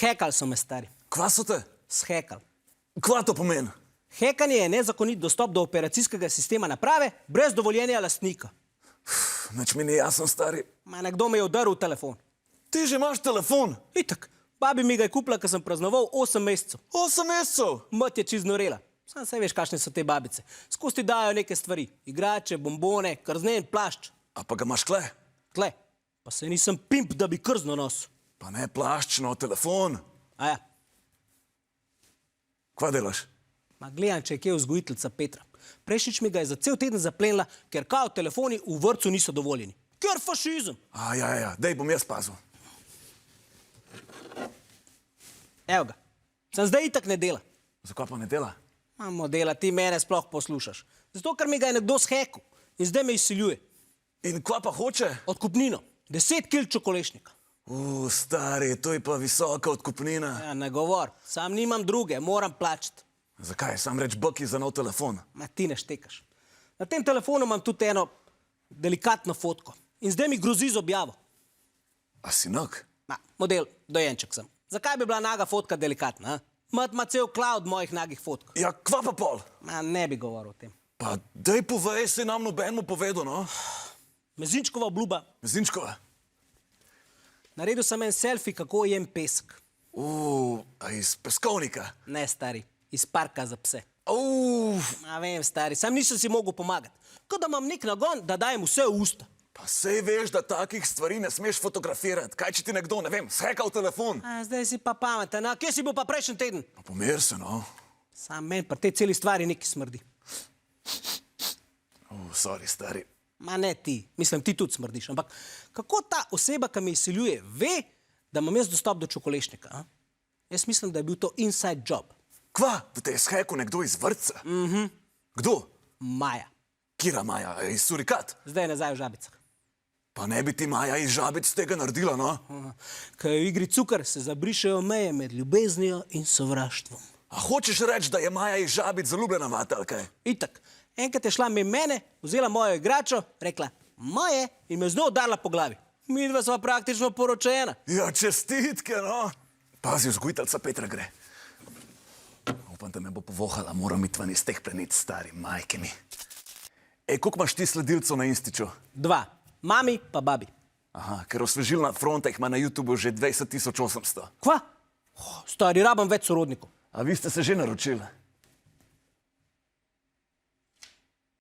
Hekali so me, stari. Kva so te? Shekali. Kva to pomeni? Hekanje je nezakonit dostop do operacijskega sistema naprave brez dovoljenja lastnika. Nič mi ni jasno, stari. Ma nekdo me je udaril v telefon. Ti že imaš telefon? Itak, babi mi ga je kupila, ker sem praznoval 8 mesecev. 8 mesecev? Mat je čist norela. Sam se veš, kakšne so te babice. Skozi ti dajo neke stvari. Igrače, bombone, krznen, plašč. A pa ga imaš kle? Tle, pa se nisem pimp, da bi krzno nosil. Pa ne plašč, no, telefon. A ja, Kva delaš? ma gledam, če je kje vzgojiteljica Petra. Prejšič mi ga je za cel teden zaplenila, ker kao telefoni v vrtcu niso dovoljeni. Ker fašizem. A ja, dej bom jaz pazil. Evo ga, sem zdaj itak ne dela. Zakaj pa ne dela? Mamo dela, ti mene sploh poslušaš. Zato, ker mi ga je nekdo shekal in zdaj me izsiljuje. In kva pa hoče? Odkupnino, 10 kil čokolešnika. Stari, to je pa visoka odkupnina. Ja, ne govor, sam nimam druge, moram plačati. Zakaj? Sam reč Baki za nov telefon. Ma ti ne štekaš. Na tem telefonu imam tudi eno delikatno fotko. In zdaj mi grozi z objavo. A si nog? Ma, model, dojenček sem. Zakaj bi bila naga fotka delikatna, a? Mat ima cel cloud mojih nagih fotk. Ja, kva pa pol? Ma, ne bi govoril o tem. Pa dej povej, se nam nobenmu povedal, no? Mezinčkova obljuba. Zinčkova. Naredil sem en selfie, kako jem pesek. A iz peskovnika. Ne, stari, iz parka za pse. Ma vem, stari, sam nisem si mogel pomagati. Kot da imam nek nagon, da dajem vse v usta. Pa sej veš, da takih stvari ne smeš fotografirati. Kaj če ti nekdo, ne vem, shekal telefon? A, zdaj si pa pameten, a kje si bil pa prejšnji teden? Pa pomir se, no. Sam meni pa te celi stvari nekaj smrdi. Sorry, stari. Ma ne ti, mislim, ti tudi smrdiš, ampak kako ta oseba, ki me izsiljuje, ve, da imam jaz dostop do čokolešnika, a? Jaz mislim, da je bil to inside job. Kva? Da te je shekal nekdo iz vrtca? Kdo? Maja. Kira Maja? Iz Surikat? Zdaj je nazaj v Žabicah. Pa ne bi ti Maja iz Žabic tega naredila, no? Ko je v igri cukor, se zabrišejo meje med ljubeznijo in sovraštvom. A hočeš reči, da je Maja iz Žabic zaljubljena vate, ali kaj? Itak, enkrat je šla mimo mene, vzela mojo igračo, rekla moje in me z njo udarila po glavi. Midva sva praktično poročena. Ja, čestitke, no. Pazi, vzgojiteljica Petra gre. Upam, da me bo povohala, moram iti ven iz teh plenic, stari majke mi. Koliko imaš ti sledilcev na Instiču? 2, mami pa babi. Aha, ker osvežilna fronta jih ima na YouTubeu že 20 800. Kva? Stari, rabam več sorodnikov. A vi ste se že naročili?